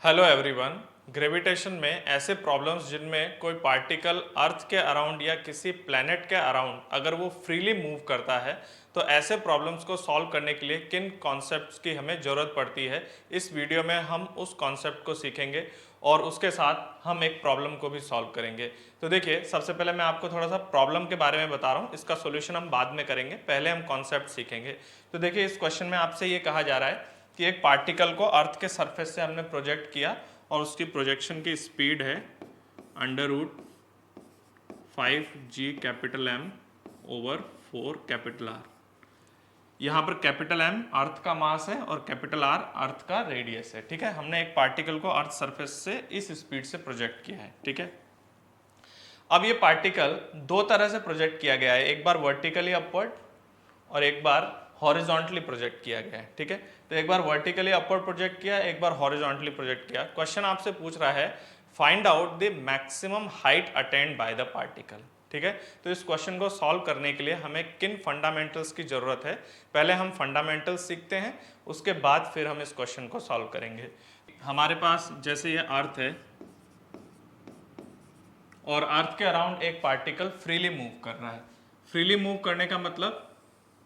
Hello everyone. Gravitation में ऐसे problems जिनमें कोई पार्टिकल अर्थ के अराउंड या किसी प्लैनेट के अराउंड अगर वो फ्रीली मूव करता है तो ऐसे प्रॉब्लम्स को सॉल्व करने के लिए किन कॉन्सेप्ट्स की हमें ज़रूरत पड़ती है, इस वीडियो में हम उस कॉन्सेप्ट को सीखेंगे और उसके साथ हम एक प्रॉब्लम को भी सॉल्व करेंगे। तो देखिए, सबसे पहले मैं आपको थोड़ा सा प्रॉब्लम के बारे में बता रहा हूँ, इसका सोल्यूशन हम बाद में करेंगे, पहले हम कॉन्सेप्ट सीखेंगे। तो देखिए, इस क्वेश्चन में आपसे ये कहा जा रहा है कि एक पार्टिकल को अर्थ के सरफेस से हमने प्रोजेक्ट किया और उसकी प्रोजेक्शन की स्पीड है √5g(M) ओवर 4 R। यहाँ पर M अर्थ का मास है और R अर्थ का रेडियस है। ठीक है, हमने एक पार्टिकल को अर्थ सरफेस से इस स्पीड से प्रोजेक्ट किया है। ठीक है, अब ये पार्टिकल दो तरह से प्रोजेक्ट किया गया है, एक बार वर्टिकली अपवर्ड और एक बार हॉरिजॉन्टली प्रोजेक्ट किया गया है। ठीक है, तो एक बार वर्टिकली अपवर्ड प्रोजेक्ट किया, एक बार हॉरिजॉन्टली प्रोजेक्ट किया। क्वेश्चन आपसे पूछ रहा है find out the maximum height attend by the particle. ठीक है, तो इस क्वेश्चन को सॉल्व करने के लिए हमें किन फंडामेंटल्स की जरूरत है, पहले हम फंडामेंटल्स सीखते हैं, उसके बाद फिर हम इस क्वेश्चन को सॉल्व करेंगे। हमारे पास जैसे ये अर्थ है और अर्थ के अराउंड एक पार्टिकल फ्रीली मूव कर रहा है। फ्रीली मूव करने का मतलब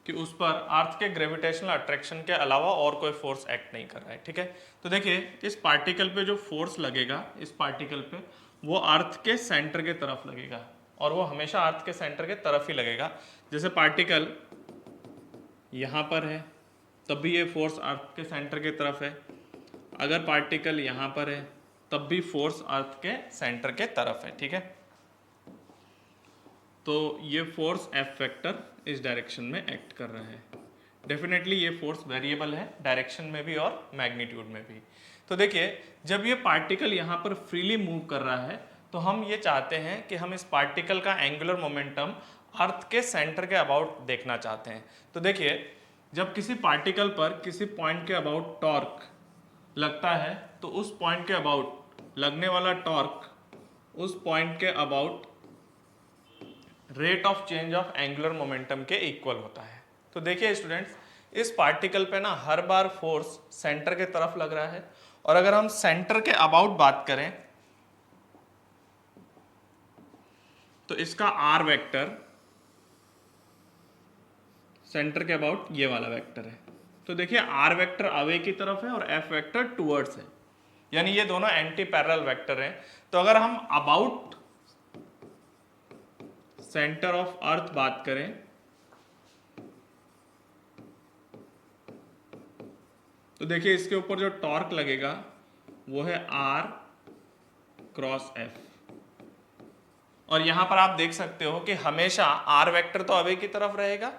कि उस पर अर्थ के ग्रेविटेशनल अट्रैक्शन के अलावा और कोई फोर्स एक्ट नहीं कर रहा है। ठीक है, तो देखिए, इस पार्टिकल पे जो फोर्स लगेगा, इस पार्टिकल पे वो अर्थ के सेंटर के तरफ लगेगा और वो हमेशा अर्थ के सेंटर के तरफ ही लगेगा। जैसे पार्टिकल यहाँ पर है तब भी ये फोर्स अर्थ के सेंटर के तरफ है, अगर पार्टिकल यहाँ पर है तब भी फोर्स अर्थ के सेंटर के तरफ है। ठीक है, तो ये फोर्स एफ वेक्टर इस डायरेक्शन में एक्ट कर रहा है। डेफिनेटली ये फोर्स वेरिएबल है, डायरेक्शन में भी और मैग्नीट्यूड में भी। तो देखिए, जब ये पार्टिकल यहाँ पर फ्रीली मूव कर रहा है तो हम ये चाहते हैं कि हम इस पार्टिकल का एंगुलर मोमेंटम अर्थ के सेंटर के अबाउट देखना चाहते हैं। तो देखिए, जब किसी पार्टिकल पर किसी पॉइंट के अबाउट टॉर्क लगता है तो उस पॉइंट के अबाउट लगने वाला टॉर्क उस पॉइंट के about rate of change of angular momentum के इक्वल होता है। तो देखिए स्टूडेंट्स, इस पार्टिकल पे ना हर बार फोर्स सेंटर के तरफ लग रहा है और अगर हम सेंटर के अबाउट बात करें तो इसका आर वेक्टर सेंटर के अबाउट ये वाला वेक्टर है। तो देखिए, आर वेक्टर अवे की तरफ है और एफ वेक्टर टूवर्ड्स है, यानी ये दोनों एंटी पैरेलल वेक्टर हैं। तो अगर हम अबाउट सेंटर ऑफ अर्थ बात करें तो देखिए, इसके ऊपर जो टॉर्क लगेगा वो है आर क्रॉस एफ, और यहां पर आप देख सकते हो कि हमेशा आर वेक्टर तो अवे की तरफ रहेगा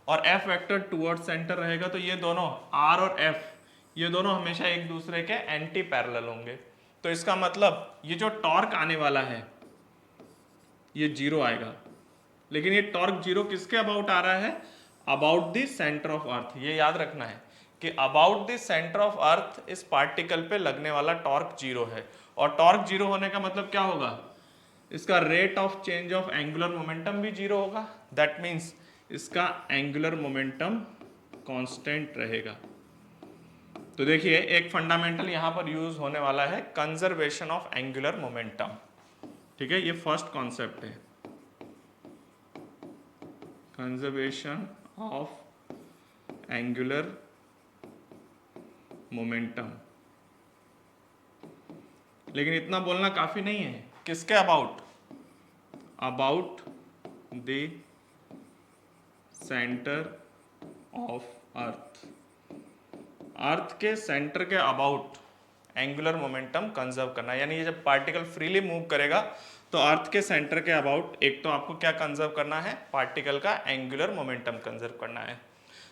और एफ वेक्टर टुवर्ड्स सेंटर रहेगा। तो ये दोनों आर और एफ ये दोनों हमेशा एक दूसरे के एंटी पैरेलल होंगे। तो इसका मतलब ये जो टॉर्क आने वाला है ये जीरो आएगा, लेकिन ये टॉर्क जीरो किसके अबाउट आ रहा है? अबाउट द सेंटर ऑफ अर्थ। ये याद रखना है कि अबाउट द सेंटर ऑफ अर्थ इस पार्टिकल पे लगने वाला टॉर्क जीरो है, और टॉर्क जीरो होने का मतलब क्या होगा? इसका rate of change of angular momentum भी जीरो होगा। दैट मीन्स इसका एंगुलर मोमेंटम कांस्टेंट रहेगा। तो देखिए, एक फंडामेंटल यहां पर यूज होने वाला है कंजर्वेशन ऑफ एंगुलर मोमेंटम। ठीक है, ये फर्स्ट कॉन्सेप्ट है, कंजर्वेशन ऑफ एंगुलर मोमेंटम। लेकिन इतना बोलना काफी नहीं है। किसके about? About the centre of earth. Earth के सेंटर के अबाउट एंगुलर मोमेंटम कंजर्व करना, यानी ये जब पार्टिकल फ्रीली मूव करेगा तो अर्थ के सेंटर के अबाउट एक तो आपको क्या कंजर्व करना है? पार्टिकल का एंगुलर मोमेंटम कंजर्व करना है।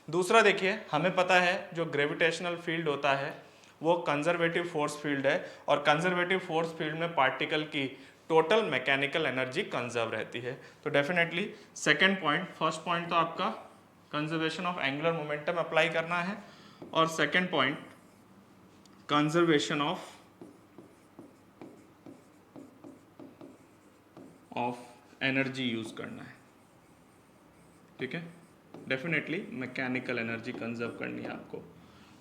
दूसरा देखिए, हमें पता है जो ग्रेविटेशनल फील्ड होता है वो कंजर्वेटिव फोर्स फील्ड है, और कंजर्वेटिव फोर्स फील्ड में पार्टिकल की टोटल मैकेनिकल एनर्जी कंजर्व रहती है। तो definitely second point, first point तो आपका conservation of angular momentum apply करना है, और second point conservation of energy use करना है। ठीक है, डेफिनेटली मैकेनिकल एनर्जी कंजर्व करनी है आपको।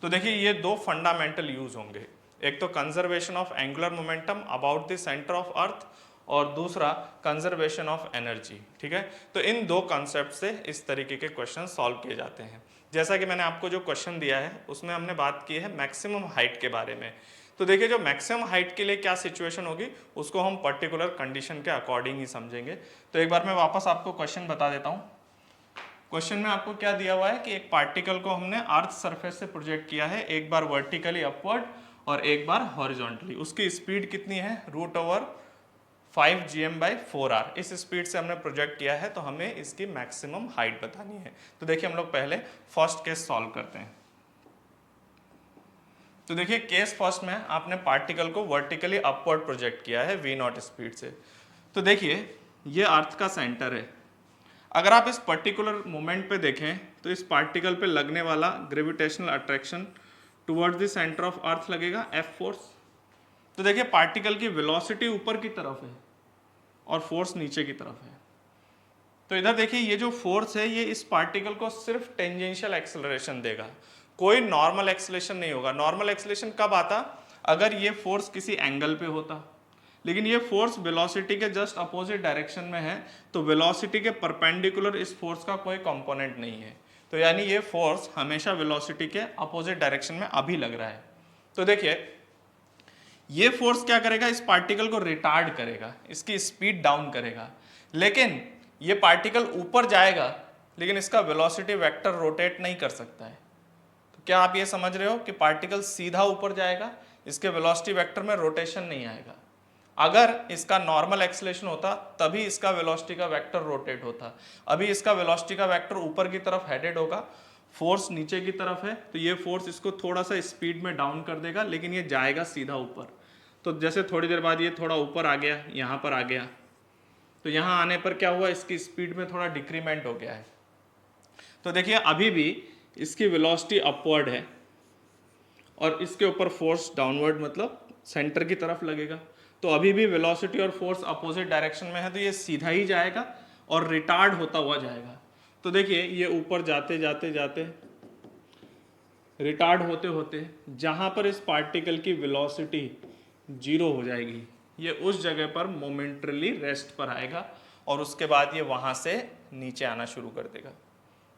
तो देखिए, ये दो फंडामेंटल यूज होंगे। एक तो conservation of angular momentum about the centre of अर्थ और दूसरा कंजर्वेशन ऑफ एनर्जी। ठीक है, तो इन दो कॉन्सेप्ट से इस तरीके के क्वेश्चन सॉल्व किए जाते हैं। जैसा कि मैंने आपको जो क्वेश्चन दिया है उसमें हमने बात की है मैक्सिमम हाइट के बारे में। तो देखिए जो मैक्सिमम हाइट के लिए क्या सिचुएशन होगी उसको हम पर्टिकुलर कंडीशन के अकॉर्डिंग ही समझेंगे। तो एक बार मैं वापस आपको क्वेश्चन बता देता हूँ। क्वेश्चन में आपको क्या दिया हुआ है कि एक पार्टिकल को हमने अर्थ सरफेस से प्रोजेक्ट किया है, एक बार वर्टिकली अपवर्ड और एक बार हॉरिजॉन्टली। उसकी स्पीड कितनी है, √5 gm/4r। इस स्पीड से हमने प्रोजेक्ट किया है, तो हमें इसकी मैक्सिमम हाइट बतानी है। तो देखिए हम लोग पहले फर्स्ट केस सॉल्व करते हैं। तो देखिए केस फर्स्ट में आपने पार्टिकल को वर्टिकली अपवर्ड प्रोजेक्ट किया है v0 स्पीड से। तो देखिए ये अर्थ का सेंटर है। अगर आप इस पर्टिकुलर मोमेंट पे देखें तो इस पार्टिकल पे लगने वाला gravitational attraction towards the centre of अर्थ लगेगा F फोर्स। तो देखिए पार्टिकल की वेलोसिटी ऊपर की तरफ है और फोर्स नीचे की तरफ है। तो इधर देखिए ये जो फोर्स है ये इस पार्टिकल को सिर्फ टेंजेंशियल एक्सेलरेशन देगा, कोई नॉर्मल एक्सेलरेशन नहीं होगा। नॉर्मल एक्सेलरेशन कब आता, अगर ये फोर्स किसी एंगल पे होता, लेकिन ये फोर्स वेलोसिटी के जस्ट अपोजिट डायरेक्शन में है, तो वेलोसिटी के परपेंडिकुलर इस फोर्स का कोई कंपोनेंट नहीं है। तो यानी ये फोर्स हमेशा वेलोसिटी के अपोजिट डायरेक्शन में अभी लग रहा है। तो देखिए ये फोर्स क्या करेगा, इस पार्टिकल को रिटार्ड करेगा, इसकी स्पीड डाउन करेगा। लेकिन ये पार्टिकल ऊपर जाएगा लेकिन इसका वेलोसिटी वेक्टर रोटेट नहीं कर सकता है। तो क्या आप ये समझ रहे हो कि पार्टिकल सीधा ऊपर जाएगा, इसके वेलोसिटी वेक्टर में रोटेशन नहीं आएगा। अगर इसका नॉर्मल एक्सेलरेशन होता तभी इसका वेलोसिटी का वेक्टर रोटेट होता। अभी इसका वेलोसिटी का वेक्टर ऊपर की तरफ हेडेड होगा, फोर्स नीचे की तरफ है, तो ये फोर्स इसको थोड़ा सा स्पीड में डाउन कर देगा, लेकिन ये जाएगा सीधा ऊपर। तो जैसे थोड़ी देर बाद ये थोड़ा ऊपर आ गया, यहाँ पर आ गया, तो यहाँ आने पर क्या हुआ, इसकी स्पीड में थोड़ा डिक्रीमेंट हो गया है। तो देखिए अभी भी इसकी वेलोसिटी अपवर्ड है और इसके ऊपर फोर्स डाउनवर्ड मतलब सेंटर की तरफ लगेगा। तो अभी भी वेलोसिटी और फोर्स अपोजिट डायरेक्शन में है, तो ये सीधा ही जाएगा और रिटार्ड होता हुआ जाएगा। तो देखिए ये ऊपर जाते जाते जाते रिटार्ड होते होते जहाँ पर इस पार्टिकल की वेलोसिटी 0 हो जाएगी, ये उस जगह पर मोमेंटरली रेस्ट पर आएगा और उसके बाद ये वहाँ से नीचे आना शुरू कर देगा।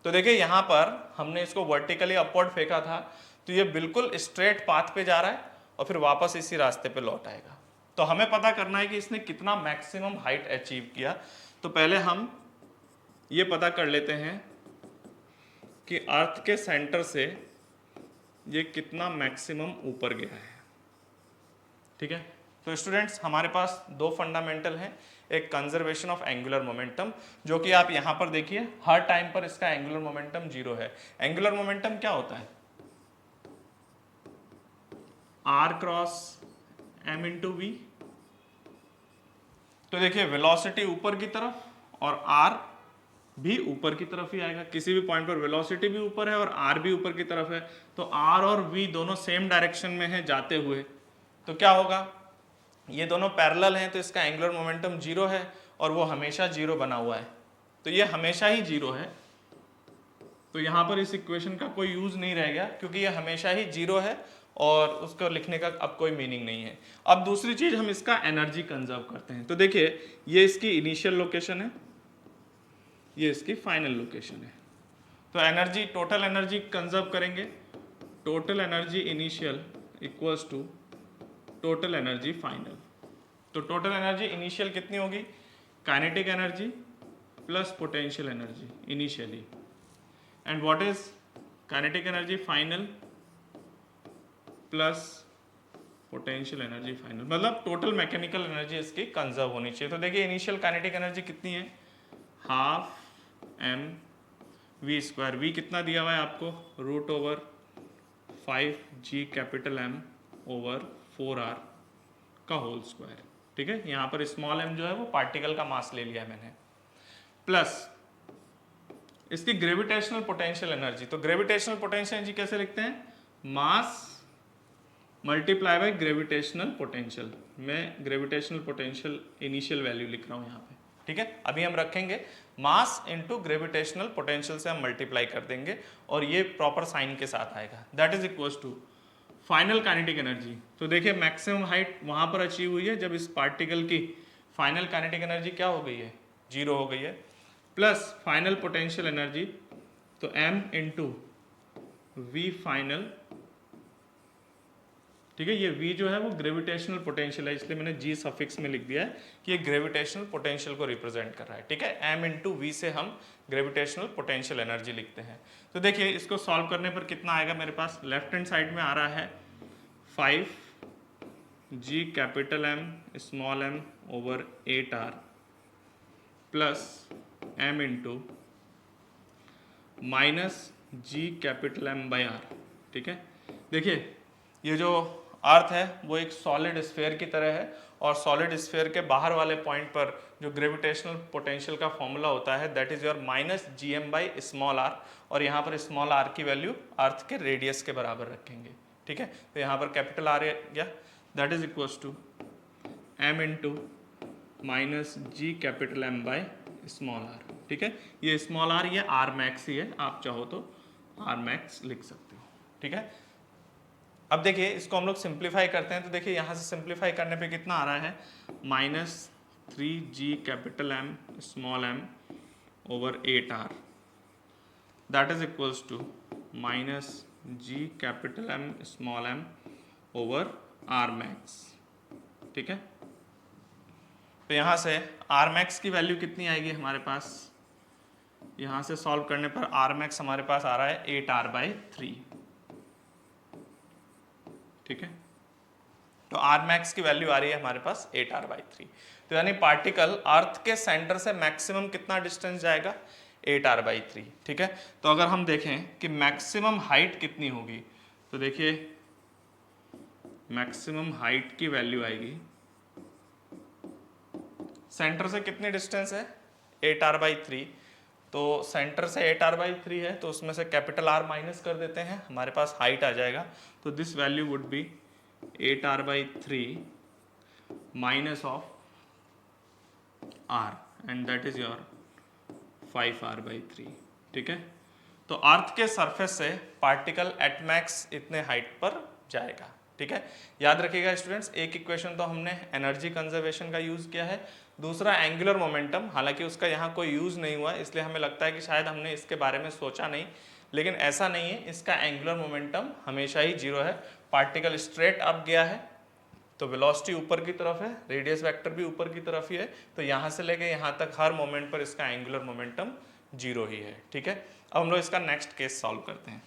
तो देखिए यहाँ पर हमने इसको वर्टिकली अपवर्ड फेंका था, तो ये बिल्कुल स्ट्रेट पाथ पे जा रहा है और फिर वापस इसी रास्ते पे लौट आएगा। तो हमें पता करना है कि इसने कितना मैक्सिमम हाइट अचीव किया। तो पहले हम ये पता कर लेते हैं कि अर्थ के सेंटर से ये कितना मैक्सिमम ऊपर गया है। ठीक है, तो स्टूडेंट्स हमारे पास दो फंडामेंटल हैं, एक कंजर्वेशन ऑफ एंगुलर मोमेंटम, जो कि आप यहाँ पर देखिए हर टाइम पर इसका एंगुलर मोमेंटम 0 है। एंगुलर मोमेंटम क्या होता है, r×m×v। तो देखिए वेलोसिटी ऊपर की तरफ और r भी ऊपर की तरफ ही आएगा। किसी भी पॉइंट पर वेलोसिटी भी ऊपर है और r भी ऊपर की तरफ है, तो r और v दोनों सेम डायरेक्शन में है जाते हुए। तो क्या होगा, ये दोनों पैरेलल हैं, तो इसका एंगुलर मोमेंटम 0 है और वो हमेशा 0 बना हुआ है, तो ये हमेशा ही 0 है। तो यहाँ पर इस इक्वेशन का कोई यूज नहीं रह गया, क्योंकि ये हमेशा ही 0 है और उसको लिखने का अब कोई मीनिंग नहीं है। अब दूसरी चीज, हम इसका एनर्जी कंजर्व करते हैं। तो देखिए ये इसकी इनिशियल लोकेशन है, ये इसकी फाइनल लोकेशन है। तो एनर्जी, टोटल एनर्जी कंजर्व करेंगे, total energy initial equals to total energy final. तो टोटल एनर्जी इनिशियल कितनी होगी, kinetic energy plus potential energy initially, and what is kinetic energy final plus potential energy final, मतलब total mechanical energy इसकी conserve होनी चाहिए। तो देखिए initial kinetic energy कितनी है, 12mv²। v कितना दिया हुआ है आपको, √5g⁻M/4r का होल स्क्वायर। ठीक है, यहाँ पर स्मॉल m जो है वो पार्टिकल का मास ले लिया है मैंने, प्लस इसकी ग्रेविटेशनल पोटेंशियल एनर्जी। तो ग्रेविटेशनल पोटेंशियल एनर्जी कैसे लिखते हैं, मास मल्टीप्लाई बाय ग्रेविटेशनल पोटेंशियल। मैं ग्रेविटेशनल पोटेंशियल इनिशियल वैल्यू लिख रहा हूँ यहाँ पे। ठीक है, अभी हम रखेंगे मास इनटू ग्रेविटेशनल पोटेंशियल से हम मल्टीप्लाई कर देंगे और ये प्रॉपर साइन के साथ आएगा, that is equals to final kinetic energy, तो देखिए मैक्सिमम हाइट वहां पर अचीव हुई है जब इस पार्टिकल की फाइनल काइनेटिक एनर्जी क्या हो गई है, 0 हो गई है, प्लस फाइनल पोटेंशियल एनर्जी, तो m इंटू वी फाइनल, ठीक है। ये v जो है वो ग्रेविटेशनल पोटेंशियल है, इसलिए मैंने g सफिक्स में लिख दिया है कि ये ग्रेविटेशनल पोटेंशियल को रिप्रेजेंट कर रहा है, ठीक है। m इंटू वी से हम ग्रेविटेशनल पोटेंशियल एनर्जी लिखते हैं। तो देखिए इसको सॉल्व करने पर कितना आएगा मेरे पास, लेफ्ट हैंड साइड में आ रहा है 5g capital M small m over 8r plus m into minus g capital M by r, ठीक है। देखिए ये जो अर्थ है वो एक सॉलिड स्फीयर की तरह है, और सॉलिड स्फीयर के बाहर वाले पॉइंट पर जो ग्रेविटेशनल पोटेंशियल का फॉर्मूला होता है that is your minus GM by small r, और यहाँ पर स्मॉल r की वैल्यू अर्थ के रेडियस के बराबर रखेंगे, ठीक है। तो यहाँ पर कैपिटल R गया, that is equals to m into minus g capital M by small r, ठीक है। ये स्मॉल r ये r मैक्स ही है, आप चाहो तो r मैक्स लिख सकते हो, ठीक है। अब देखिए इसको हम लोग सिंप्लीफाई करते हैं, तो देखिए यहाँ से सिंप्लीफाई करने पे कितना आ रहा है, minus 3g capital M small m over 8r that is equals to minus g capital M small m over r max, ठीक है। तो यहाँ से r मैक्स की वैल्यू कितनी आएगी हमारे पास, यहाँ से सॉल्व करने पर r मैक्स हमारे पास आ रहा है 8r बाई 3, ठीक है। तो r मैक्स की वैल्यू आ रही है हमारे पास 8r बाई 3, तो यानी पार्टिकल अर्थ के सेंटर से मैक्सिमम कितना डिस्टेंस जाएगा, 8r बाई 3, ठीक है। तो अगर हम देखें कि मैक्सिमम हाइट कितनी होगी, तो देखिए मैक्सिमम हाइट की वैल्यू आएगी, सेंटर से कितनी डिस्टेंस है 8r बाई 3, तो सेंटर से 8r बाई 3 है, तो उसमें से कैपिटल R माइनस कर देते हैं, हमारे पास हाइट आ जाएगा। तो this value would be 8r by 3 minus of R and that is your 5r by 3, ठीक है। तो अर्थ के सरफेस से पार्टिकल एट मैक्स इतने हाइट पर जाएगा, ठीक है। याद रखिएगा स्टूडेंट्स, एक इक्वेशन तो हमने एनर्जी कंजर्वेशन का यूज किया है, दूसरा एंगुलर मोमेंटम, हालांकि उसका यहाँ कोई यूज नहीं हुआ इसलिए हमें लगता है कि शायद हमने इसके बारे में सोचा नहीं, लेकिन ऐसा नहीं है, इसका एंगुलर मोमेंटम हमेशा ही 0 है। पार्टिकल स्ट्रेट अप गया है तो वेलोसिटी ऊपर की तरफ है, रेडियस वेक्टर भी ऊपर की तरफ ही है, तो यहाँ से लेके यहाँ तक हर मोमेंट पर इसका एंगुलर मोमेंटम 0 ही है, ठीक है। अब हम लोग इसका नेक्स्ट केस सॉल्व करते हैं।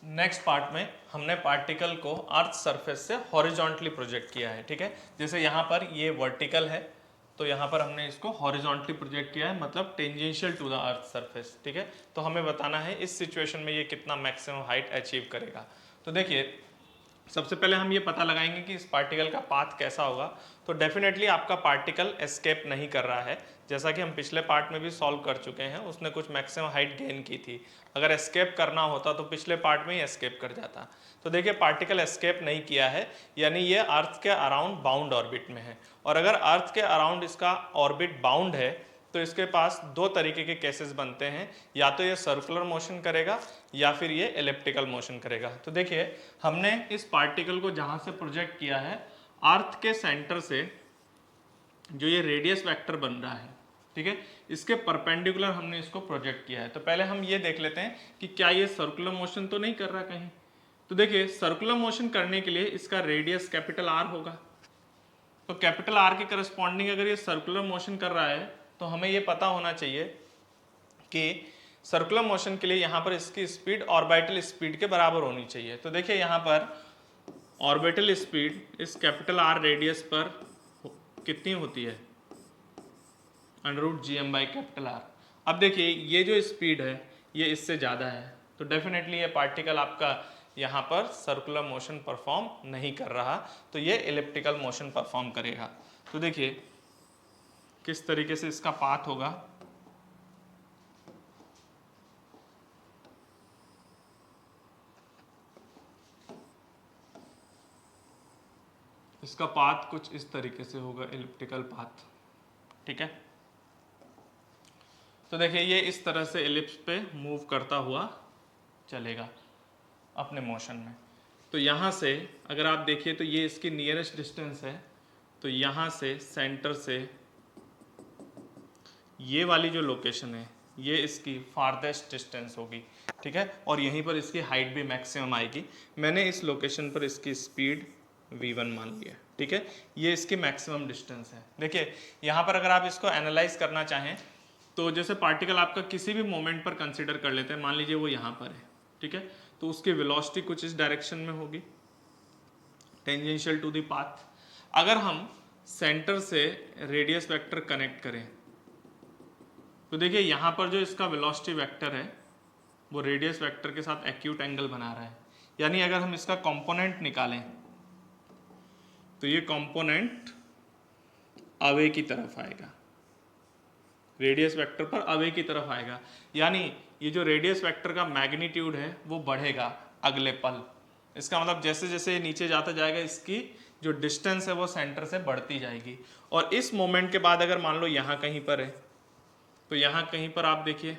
नेक्स्ट पार्ट में हमने पार्टिकल को अर्थ सरफेस से हॉरिजॉन्टली प्रोजेक्ट किया है, ठीक है। जैसे यहाँ पर ये वर्टिकल है, तो यहाँ पर हमने इसको हॉरिजॉन्टली प्रोजेक्ट किया है, मतलब tangential to the earth surface, ठीक है। तो हमें बताना है इस सिचुएशन में ये कितना मैक्सिमम हाइट अचीव करेगा। तो देखिए सबसे पहले हम ये पता लगाएंगे कि इस पार्टिकल का पाथ कैसा होगा। तो डेफिनेटली आपका पार्टिकल एस्केप नहीं कर रहा है, जैसा कि हम पिछले पार्ट में भी सॉल्व कर चुके हैं, उसने कुछ मैक्सिमम हाइट गेन की थी। अगर एस्केप करना होता तो पिछले पार्ट में ही एस्केप कर जाता। तो देखिए पार्टिकल एस्केप नहीं किया है, यानी ये अर्थ के अराउंड बाउंड ऑर्बिट में है, और अगर अर्थ के अराउंड इसका ऑर्बिट बाउंड है तो इसके पास दो तरीके के केसेस बनते हैं, या तो ये सर्कुलर मोशन करेगा या फिर ये एलिप्टिकल मोशन करेगा। तो देखिए हमने इस पार्टिकल को जहां से प्रोजेक्ट किया है, अर्थ के सेंटर से जो ये रेडियस वेक्टर बन रहा है, ठीक है, इसके परपेंडिकुलर हमने इसको प्रोजेक्ट किया है। तो पहले हम ये देख लेते हैं कि क्या ये सर्कुलर मोशन तो नहीं कर रहा कहीं। तो देखिए सर्कुलर मोशन करने के लिए इसका रेडियस कैपिटल R होगा, तो कैपिटल R के करस्पॉन्डिंग अगर ये सर्कुलर मोशन कर रहा है तो हमें ये पता होना चाहिए कि सर्कुलर मोशन के लिए यहाँ पर इसकी स्पीड ऑर्बिटल स्पीड के बराबर होनी चाहिए। तो देखिए यहाँ पर ऑर्बिटल स्पीड इस कैपिटल R रेडियस पर कितनी होती है, √GM बाई कैपिटल R। अब देखिए ये जो स्पीड है ये इससे ज़्यादा है, तो डेफिनेटली ये पार्टिकल आपका यहाँ पर सर्कुलर मोशन परफॉर्म नहीं कर रहा, तो ये एलिप्टिकल मोशन परफॉर्म करेगा। तो देखिए किस तरीके से इसका पाथ होगा। इसका पाथ कुछ इस तरीके से होगा, एलिप्टिकल पाथ, ठीक है। तो देखिए ये इस तरह से एलिप्स पे मूव करता हुआ चलेगा। अपने मोशन में। तो यहाँ से अगर आप देखिए तो ये इसकी नियरेस्ट डिस्टेंस है, तो यहाँ से सेंटर से ये वाली जो लोकेशन है ये इसकी फारदेस्ट डिस्टेंस होगी, ठीक है, और यहीं पर इसकी हाइट भी मैक्सिमम आएगी। मैंने इस लोकेशन पर इसकी स्पीड v1 मान लिया, ठीक है, ये इसकी मैक्सिमम डिस्टेंस है। देखिए यहाँ पर अगर आप इसको एनालाइज करना चाहें तो जैसे पार्टिकल आपका किसी भी मोमेंट पर कंसिडर कर लेते हैं, मान लीजिए वो यहाँ पर है, ठीक है, तो उसकी वेलोसिटी कुछ इस डायरेक्शन में होगी टेंजेंशियल टू द पाथ। अगर हम सेंटर से रेडियस वेक्टर कनेक्ट करें तो देखिए यहाँ पर जो इसका वेलोसिटी वेक्टर है वो रेडियस वेक्टर के साथ एक्यूट एंगल बना रहा है, यानी अगर हम इसका कंपोनेंट निकालें तो ये कंपोनेंट अवे की तरफ आएगा, रेडियस वेक्टर पर अवे की तरफ आएगा, यानी ये जो रेडियस वेक्टर का मैग्नीट्यूड है वो बढ़ेगा अगले पल। इसका मतलब जैसे जैसे ये नीचे जाता जाएगा इसकी जो डिस्टेंस है वो सेंटर से बढ़ती जाएगी। और इस मोमेंट के बाद अगर मान लो यहाँ कहीं पर है तो यहाँ कहीं पर आप देखिए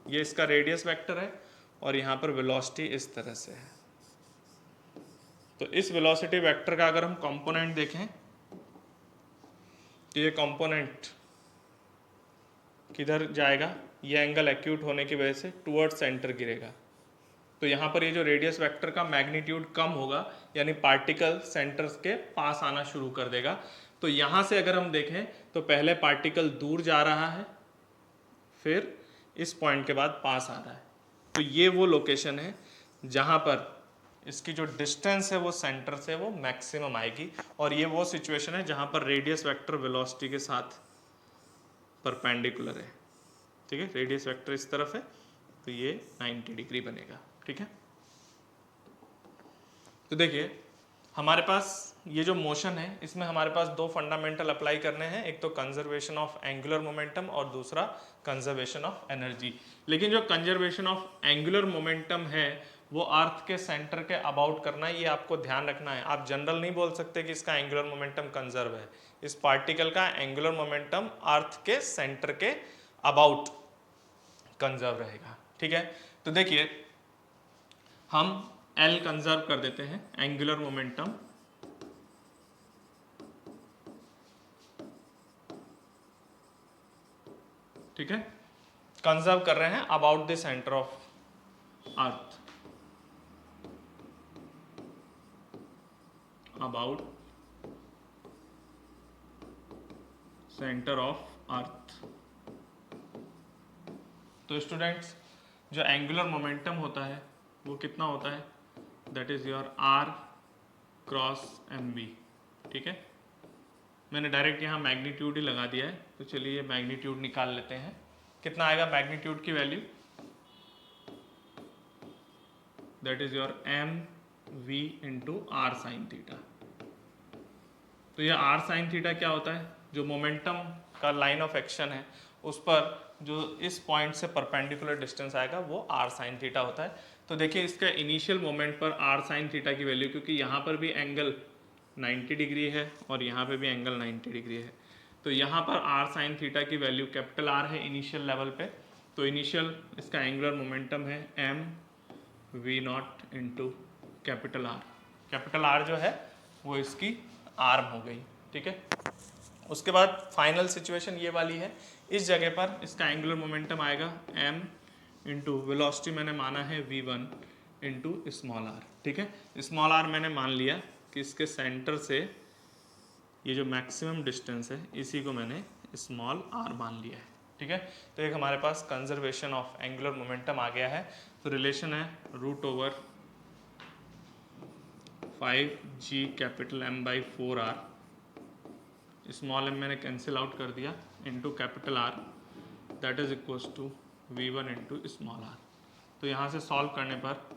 ये इसका रेडियस वेक्टर है और यहाँ पर वेलोसिटी इस तरह से है। तो इस वेलोसिटी वेक्टर का अगर हम कंपोनेंट देखें तो ये कंपोनेंट किधर जाएगा, ये एंगल एक्यूट होने की वजह से टुवर्ड सेंटर गिरेगा। तो यहाँ पर ये जो रेडियस वेक्टर का मैग्नीट्यूड कम होगा, यानी पार्टिकल सेंटर के पास आना शुरू कर देगा। तो यहाँ से अगर हम देखें तो पहले पार्टिकल दूर जा रहा है, फिर इस पॉइंट के बाद पास आ रहा है। तो ये वो लोकेशन है जहाँ पर इसकी जो डिस्टेंस है वो सेंटर से वो मैक्सिमम आएगी, और ये वो सिचुएशन है जहाँ पर रेडियस वेक्टर वेलोसिटी के साथ परपेंडिकुलर है, ठीक है, रेडियस वेक्टर इस तरफ है तो ये 90 डिग्री बनेगा, ठीक है। तो देखिए हमारे पास ये जो मोशन है इसमें हमारे पास दो फंडामेंटल अप्लाई करने हैं, एक तो कंजर्वेशन ऑफ एंगुलर मोमेंटम और दूसरा कंजर्वेशन ऑफ एनर्जी। लेकिन जो कंजर्वेशन ऑफ एंगुलर मोमेंटम है वो अर्थ के सेंटर के अबाउट करना है, ये आपको ध्यान रखना है। आप जनरल नहीं बोल सकते कि इसका एंगुलर मोमेंटम कंजर्व है। इस पार्टिकल का एंगुलर मोमेंटम अर्थ के सेंटर के अबाउट कंजर्व रहेगा, ठीक है। तो देखिए हम L कंजर्व कर देते हैं, एंगुलर मोमेंटम ठीक है, कंजर्व कर रहे हैं about the centre of earth, about centre of अर्थ। तो स्टूडेंट्स जो एंगुलर मोमेंटम होता है वो कितना होता है, that is your R cross MV, ठीक है। मैंने डायरेक्ट यहाँ मैग्नीट्यूड ही लगा दिया है, तो चलिए ये मैग्नीट्यूड निकाल लेते हैं। कितना आएगा मैग्नीट्यूड की value, that is your MV into R sine theta. तो ये R साइन थीटा क्या होता है, जो मोमेंटम का लाइन ऑफ एक्शन है उस पर जो इस पॉइंट से परपेंडिकुलर डिस्टेंस आएगा वो R साइन थीटा होता है। तो देखिए इसका इनिशियल मोमेंट पर R साइन थीटा की वैल्यू, क्योंकि यहाँ पर भी एंगल 90 डिग्री है और यहाँ पे भी एंगल 90 डिग्री है, तो यहाँ पर R साइन थीटा की वैल्यू कैपिटल R है इनिशियल लेवल पे। तो इनिशियल इसका एंगुलर मोमेंटम है mv0 into capital R। Capital R जो है वो इसकी आर्म हो गई, ठीक है। उसके बाद फाइनल सिचुएशन ये वाली है, इस जगह पर इसका एंगुलर मोमेंटम आएगा m इंटू वेलोसिटी मैंने माना है v1 इंटू स्मॉल r, ठीक है। स्मॉल r मैंने मान लिया कि इसके सेंटर से ये जो मैक्सिमम डिस्टेंस है इसी को मैंने स्मॉल r मान लिया है, ठीक है। तो एक हमारे पास कंजर्वेशन ऑफ एंगुलर मोमेंटम आ गया है। तो रिलेशन है √5g capital M by 4r, small m मैंने कैंसिल आउट कर दिया, into capital R, that is equals to v1 into small r। तो यहाँ से सॉल्व करने पर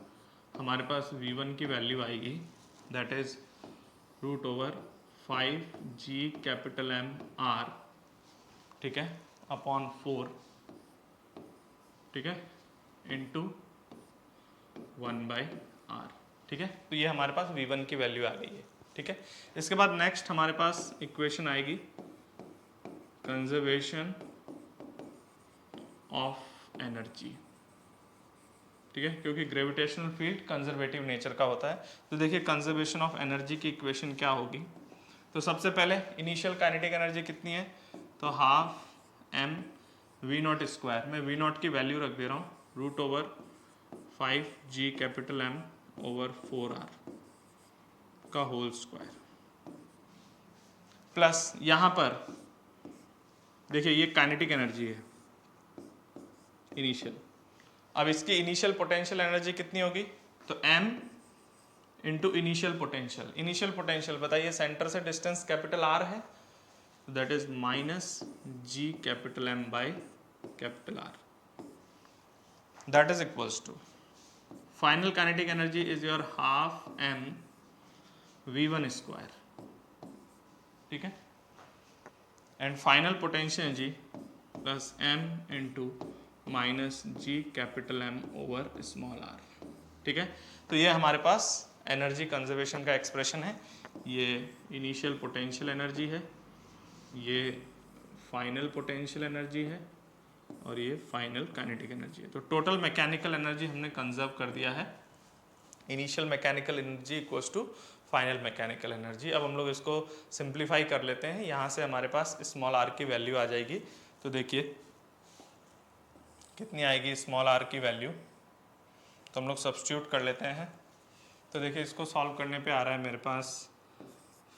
हमारे पास v1 की वैल्यू आएगी, that is √5g capital M R, ठीक है, अपॉन 4, ठीक है, इंटू 1/r, ठीक है। तो ये हमारे पास v1 की वैल्यू आ गई है, ठीक है। इसके बाद नेक्स्ट हमारे पास इक्वेशन आएगी कंजर्वेशन ऑफ एनर्जी। ठीक है, क्योंकि ग्रेविटेशनल फील्ड कंजर्वेटिव नेचर का होता है। तो देखिए कंजर्वेशन ऑफ एनर्जी की इक्वेशन क्या होगी। तो सबसे पहले इनिशियल काइनेटिक एनर्जी कितनी है, तो half m V naught square, मैं वी नॉट की वैल्यू रख दे रहा हूँ √5g capital M over 4r का होल स्क्वायर, प्लस यहाँ पर देखिए ये काइनेटिक एनर्जी है इनिशियल। अब इसकी इनिशियल पोटेंशियल एनर्जी कितनी होगी, तो m into initial potential. Initial potential बताइए, सेंटर से डिस्टेंस कैपिटल R है, that is -g capital M by capital R, that is equals to final kinetic energy is your half m v1 square, ठीक है, and final potential energy plus m into -g capital M over small r, ठीक है। तो ये हमारे पास energy conservation का expression है। ये इनिशियल पोटेंशियल एनर्जी है, ये फाइनल पोटेंशियल एनर्जी है, और ये फाइनल काइनेटिक एनर्जी है। तो टोटल मैकेनिकल एनर्जी हमने कंजर्व कर दिया है, initial mechanical energy equals to final mechanical energy. अब हम लोग इसको सिंप्लीफाई कर लेते हैं, यहाँ से हमारे पास स्मॉल r की वैल्यू आ जाएगी। तो देखिए कितनी आएगी स्मॉल r की वैल्यू, तो हम लोग सब्स्टिट्यूट कर लेते हैं। तो देखिए इसको सॉल्व करने पे आ रहा है मेरे पास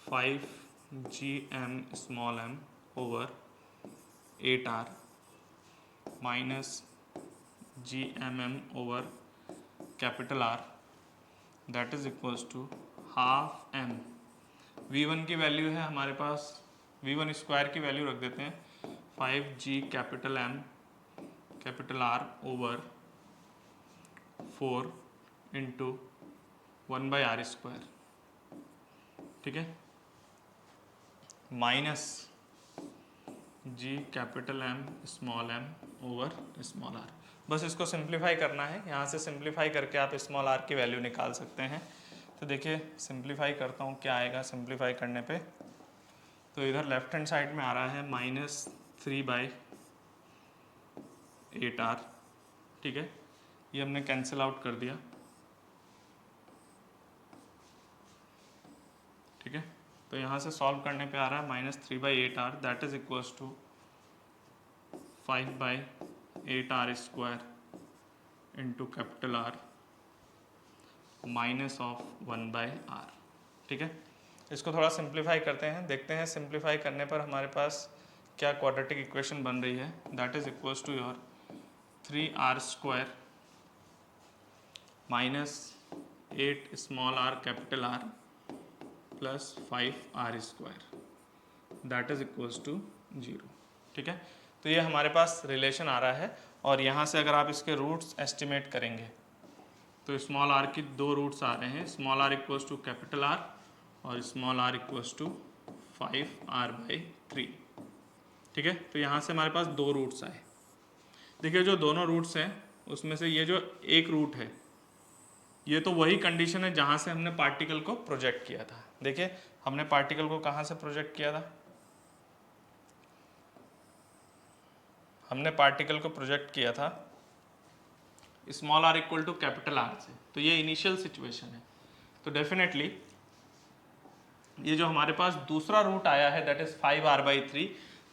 5gm small m over 8r minus gmm over capital R, that is equals to half m। v1 की वैल्यू है हमारे पास, v1 स्क्वायर की वैल्यू रख देते हैं 5g capital M capital R over 4 into 1/r square, ठीक है, minus g capital M small m over small r। बस इसको सिंप्लीफाई करना है, यहाँ से सिंप्लीफाई करके आप स्मॉल r की वैल्यू निकाल सकते हैं। तो देखिए सिंप्लीफाई करता हूँ क्या आएगा सिंप्लीफाई करने पे, तो इधर लेफ्ट हैंड साइड में आ रहा है -3/8r, ठीक है, ये हमने कैंसिल आउट कर दिया, ठीक है। तो यहाँ से सॉल्व करने पे आ रहा है -3/8r, that is equals to 5/8r square into capital R minus of 1/r, ठीक है। इसको थोड़ा सिंप्लीफाई करते हैं, देखते हैं सिंप्लीफाई करने पर हमारे पास क्या क्वाड्रेटिक इक्वेशन बन रही है, that is equals to your 3r square minus 8 small r capital R plus 5r square, that is equals to 0, ठीक है। तो ये हमारे पास रिलेशन आ रहा है, और यहाँ से अगर आप इसके रूट्स एस्टिमेट करेंगे तो स्मॉल r की 2 रूट्स आ रहे हैं, small r equals to capital R और small r equals to 5r/3, ठीक है। तो यहाँ से हमारे पास 2 रूट्स आए। देखिए जो दोनों रूट्स हैं उसमें से ये जो एक रूट है ये तो वही कंडीशन है जहाँ से हमने पार्टिकल को प्रोजेक्ट किया था। देखिए हमने पार्टिकल को कहाँ से प्रोजेक्ट किया था, हमने पार्टिकल को प्रोजेक्ट किया था small r equal to capital R से, तो ये इनिशियल सिचुएशन है। तो डेफिनेटली ये जो हमारे पास दूसरा रूट आया है दैट इज 5r/3,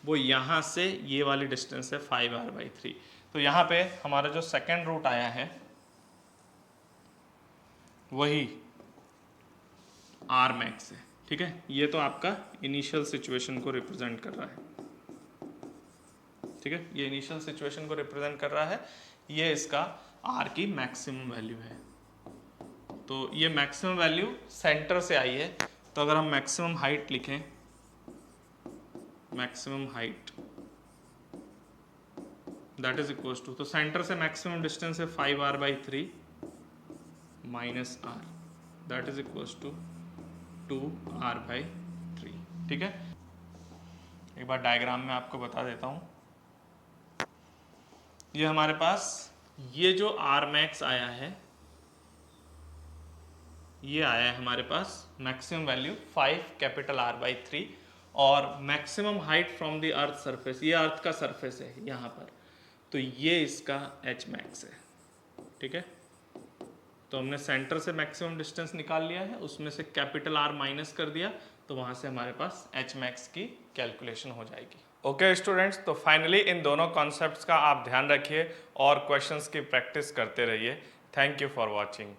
वो यहाँ से ये वाली डिस्टेंस है 5r/3। तो यहाँ पे हमारा जो सेकेंड रूट आया है वही r मैक्स है, ठीक है। ये तो आपका इनिशियल सिचुएशन को रिप्रेजेंट कर रहा है, ठीक है, ये इनिशियल सिचुएशन को रिप्रेजेंट कर रहा है, ये इसका r की मैक्सिमम वैल्यू है। तो ये मैक्सिमम वैल्यू सेंटर से आई है, तो अगर हम मैक्सिमम हाइट लिखें, maximum height that is equals to, तो सेंटर से मैक्सिमम डिस्टेंस है 5r/3 minus r, that is equals to 2r/3, ठीक है। एक बार डायग्राम में आपको बता देता हूँ, ये हमारे पास ये जो r मैक्स आया है ये आया है हमारे पास मैक्सिमम वैल्यू 5 कैपिटल R/3 और maximum height from the earth surface, ये अर्थ का सरफेस है यहाँ पर, तो ये इसका H मैक्स है, ठीक है। तो हमने सेंटर से मैक्सिमम डिस्टेंस निकाल लिया है, उसमें से कैपिटल R माइनस कर दिया, तो वहाँ से हमारे पास एच मैक्स की कैलकुलेशन हो जाएगी। ओके स्टूडेंट्स, तो फाइनली इन दोनों कॉन्सेप्ट्स का आप ध्यान रखिए और क्वेश्चंस की प्रैक्टिस करते रहिए। Thank you for watching.